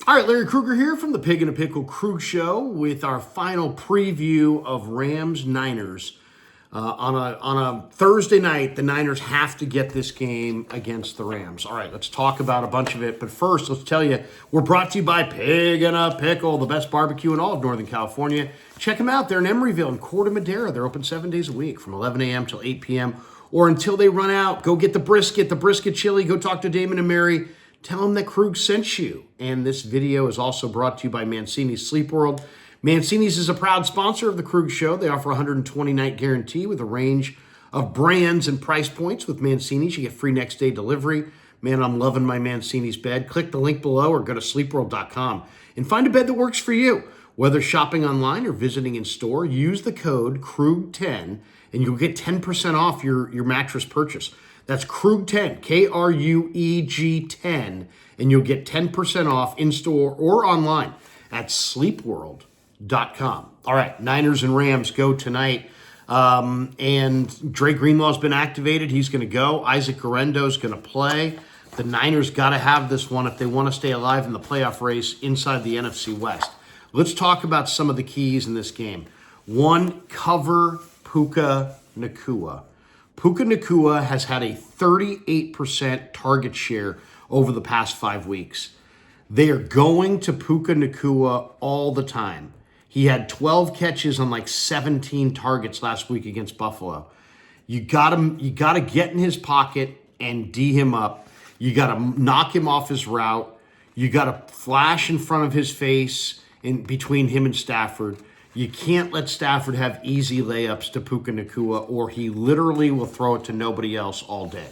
All right, Larry Krueger here from the Pig and a Pickle Krug Show with our final preview of Rams-Niners. On a Thursday night, the Niners have to get this game against the Rams. All right, let's talk about a bunch of it. But first, let's tell you, we're brought to you by Pig and a Pickle, the best barbecue in all of Northern California. Check them out. They're in Emeryville and Corte Madera. They're open 7 days a week from 11 a.m. till 8 p.m. or until they run out. Go get the brisket chili. Go talk to Damon and Mary. Tell them that Krug sent you. And this video is also brought to you by Mancini's Sleep World. Mancini's is a proud sponsor of the Krug Show. They offer a 120-night guarantee with a range of brands and price points. With Mancini's, you get free next-day delivery. Man, I'm loving my Mancini's bed. Click the link below or go to sleepworld.com and find a bed that works for you. Whether shopping online or visiting in store, use the code KRUG10 and you'll get 10% off your mattress purchase. That's KRUG10, K-R-U-E-G 10, and you'll get 10% off in-store or online at sleepworld.com. All right, Niners and Rams go tonight, and Dre Greenlaw's been activated. He's going to go. Isaac Guerendo's going to play. The Niners got to have this one if they want to stay alive in the playoff race inside the NFC West. Let's talk about some of the keys in this game. One, cover Puka Nacua. Puka Nacua has had a 38% target share over the past 5 weeks. They are going to Puka Nacua all the time. He had 12 catches on like 17 targets last week against Buffalo. You got to get in his pocket and D him up. You got to knock him off his route. You got to flash in front of his face in between him and Stafford. You can't let Stafford have easy layups to Puka Nacua or he literally will throw it to nobody else all day.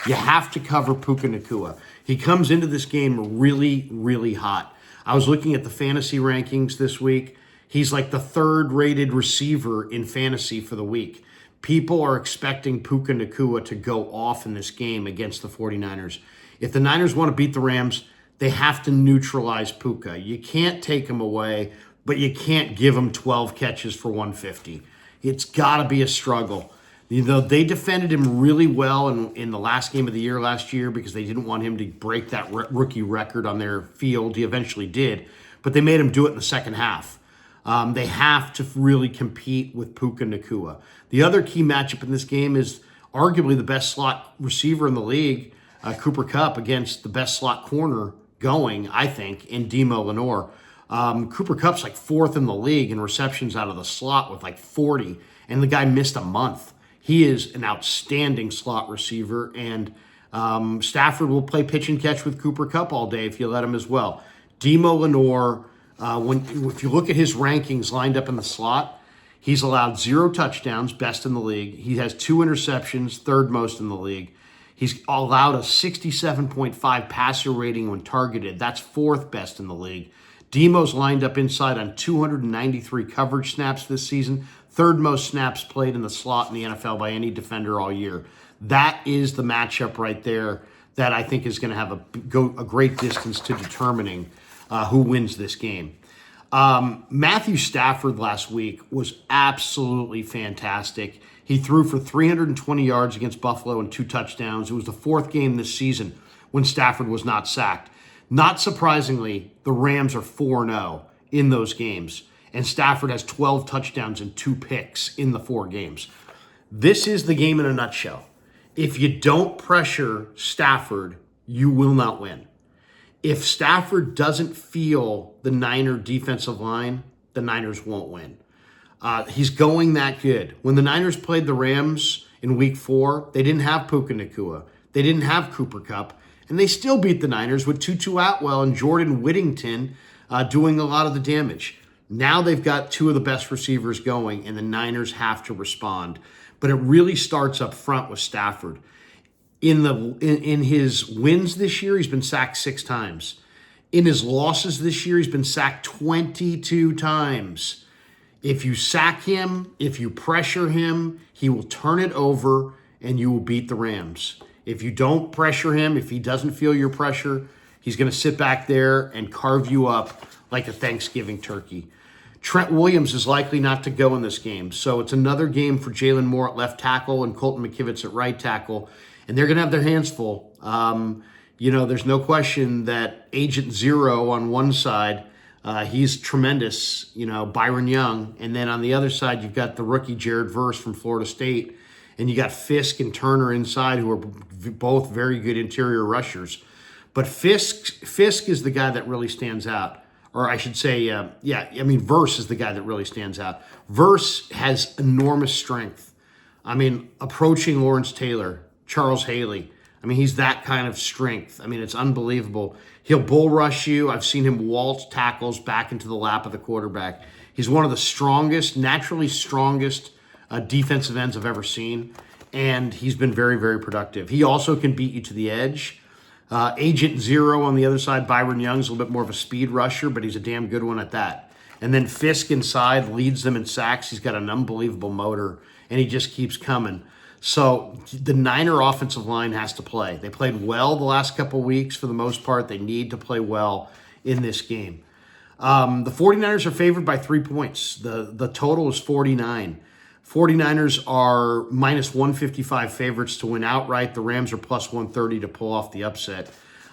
You have to cover Puka Nacua. He comes into this game really, really hot. I was looking at the fantasy rankings this week. He's like the third-rated receiver in fantasy for the week. People are expecting Puka Nacua to go off in this game against the 49ers. If the Niners want to beat the Rams, they have to neutralize Puka. You can't take him away, but you can't give him 12 catches for 150. It's got to be a struggle. You know, they defended him really well in the last game of the year last year because they didn't want him to break that rookie record on their field. He eventually did, but they made him do it in the second half. They have to really compete with Puka Nacua. The other key matchup in this game is arguably the best slot receiver in the league, Cooper Kupp, against the best slot corner going, I think, in Demo Lenore. Cooper Kupp's like fourth in the league in receptions out of the slot with like 40, and the guy missed a month. He is an outstanding slot receiver, and Stafford will play pitch and catch with Cooper Kupp all day if you let him as well. Demo Lenore, if you look at his rankings lined up in the slot, he's allowed 0 touchdowns, best in the league. He has 2 interceptions, third most in the league. He's allowed a 67.5 passer rating when targeted. That's 4th best in the league. Demo's lined up inside on 293 coverage snaps this season, 3rd most snaps played in the slot in the NFL by any defender all year. That is the matchup right there that I think is going to have a great distance to determining who wins this game. Matthew Stafford last week was absolutely fantastic. He threw for 320 yards against Buffalo and 2 touchdowns. It was the 4th game this season when Stafford was not sacked. Not surprisingly, the Rams are 4-0 in those games, and Stafford has 12 touchdowns and 2 picks in the 4 games. This is the game in a nutshell. If you don't pressure Stafford, you will not win. If Stafford doesn't feel the Niner defensive line, the Niners won't win. He's going that good. When the Niners played the Rams in week 4, they didn't have Puka Nacua. They didn't have Cooper Kupp. And they still beat the Niners with Tutu Atwell and Jordan Whittington doing a lot of the damage. Now they've got 2 of the best receivers going, and the Niners have to respond. But it really starts up front with Stafford. In his wins this year, he's been sacked 6 times. In his losses this year, he's been sacked 22 times. If you sack him, if you pressure him, he will turn it over, and you will beat the Rams. If you don't pressure him, if he doesn't feel your pressure, he's going to sit back there and carve you up like a Thanksgiving turkey. Trent Williams is likely not to go in this game, so it's another game for Jalen Moore at left tackle and Colton McKivitz at right tackle, and they're going to have their hands full. there's no question that Agent Zero on one side, he's tremendous, Byron Young. And then on the other side, you've got the rookie Jared Verse from Florida State. And you got Fisk and Turner inside, who are both very good interior rushers. But Fisk is the guy that really stands out. Or I should say, Verse is the guy that really stands out. Verse has enormous strength. Approaching Lawrence Taylor, Charles Haley. He's that kind of strength. It's unbelievable. He'll bull rush you. I've seen him waltz tackles back into the lap of the quarterback. He's one of the strongest, naturally strongest defensive ends I've ever seen, and he's been very, very productive. He also can beat you to the edge. Agent Zero on the other side, Byron Young's a little bit more of a speed rusher, but he's a damn good one at that. And then Fisk inside leads them in sacks. He's got an unbelievable motor, and he just keeps coming. So the Niner offensive line has to play. They played well the last couple weeks for the most part. They need to play well in this game. The 49ers are favored by 3 points. The total is 49. 49ers are minus 155 favorites to win outright. The Rams are plus 130 to pull off the upset.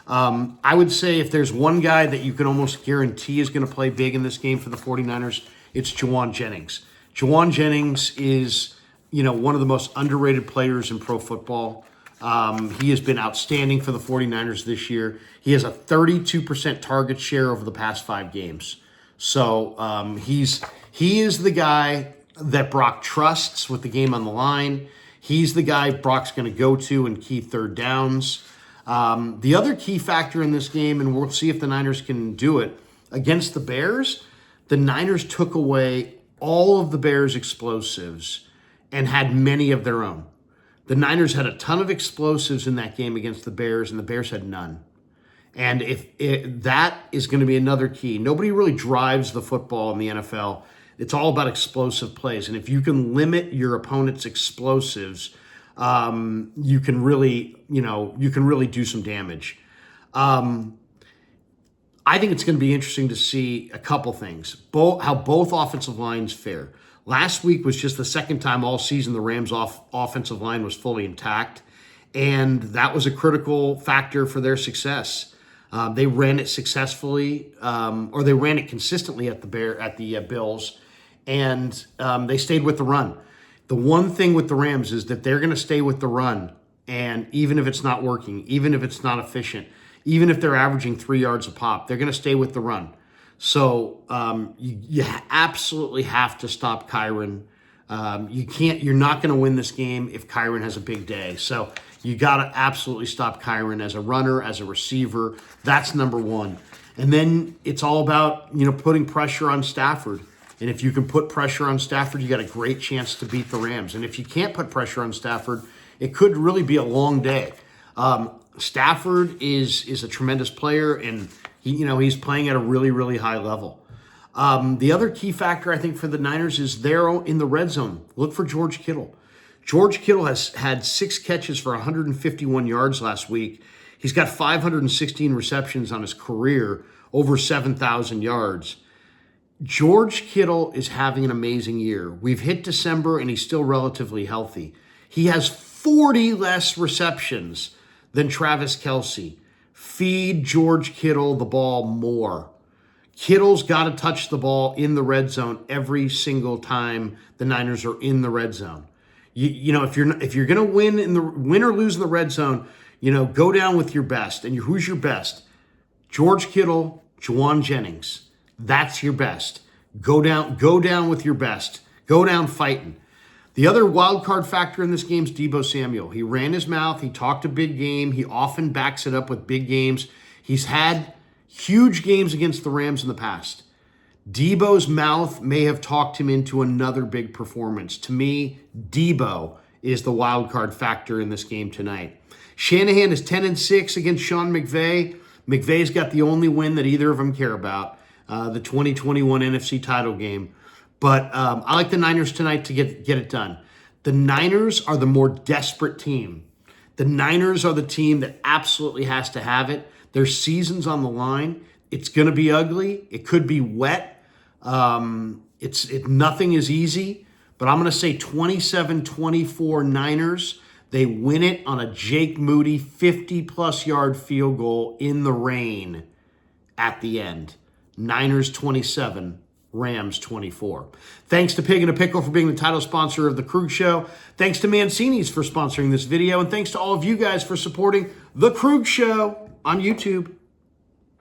I would say if there's one guy that you can almost guarantee is going to play big in this game for the 49ers, it's Juwan Jennings. Juwan Jennings is, one of the most underrated players in pro football. He has been outstanding for the 49ers this year. He has a 32% target share over the past 5 games. So he is the guy that Brock trusts with the game on the line. He's the guy Brock's going to go to in key third downs. The other key factor in this game, and we'll see if the Niners can do it, against the Bears, the Niners took away all of the Bears' explosives and had many of their own. The Niners had a ton of explosives in that game against the Bears, and the Bears had none. And that is going to be another key. Nobody really drives the football in the NFL. It's all about explosive plays. And if you can limit your opponent's explosives, you can really do some damage. I think it's going to be interesting to see a couple things. How both offensive lines fare. Last week was just the second time all season the Rams' offensive line was fully intact. And that was a critical factor for their success. They ran it successfully, or they ran it consistently at the Bills. And they stayed with the run. The one thing with the Rams is that they're going to stay with the run, and even if it's not working, even if it's not efficient, even if they're averaging 3 yards a pop, they're going to stay with the run. So you absolutely have to stop Kyren. You're not going to win this game if Kyren has a big day. So you got to absolutely stop Kyren as a runner, as a receiver. That's number one. And then it's all about putting pressure on Stafford. And if you can put pressure on Stafford, you got a great chance to beat the Rams. And if you can't put pressure on Stafford, it could really be a long day. Stafford is a tremendous player, and he's playing at a really, really high level. The other key factor, I think, for the Niners is they're in the red zone. Look for George Kittle. George Kittle has had 6 catches for 151 yards last week. He's got 516 receptions on his career, over 7,000 yards. George Kittle is having an amazing year. We've hit December, and he's still relatively healthy. He has 40 less receptions than Travis Kelce. Feed George Kittle the ball more. Kittle's got to touch the ball in the red zone every single time the Niners are in the red zone. If you're going to win or lose in the red zone, go down with your best. And who's your best? George Kittle, Juwan Jennings. That's your best. Go down with your best. Go down fighting. The other wild card factor in this game is Deebo Samuel. He ran his mouth. He talked a big game. He often backs it up with big games. He's had huge games against the Rams in the past. Deebo's mouth may have talked him into another big performance. To me, Deebo is the wild card factor in this game tonight. Shanahan is 10-6 against Sean McVay. McVay's got the only win that either of them care about. The 2021 NFC title game. But I like the Niners tonight to get it done. The Niners are the more desperate team. The Niners are the team that absolutely has to have it. Their season's on the line. It's going to be ugly. It could be wet. Nothing is easy. But I'm going to say 27-24 Niners. They win it on a Jake Moody 50-plus yard field goal in the rain at the end. Niners 27, Rams 24. Thanks to Pig in a Pickle for being the title sponsor of The Krug Show. Thanks to Mancini's for sponsoring this video. And thanks to all of you guys for supporting The Krug Show on YouTube.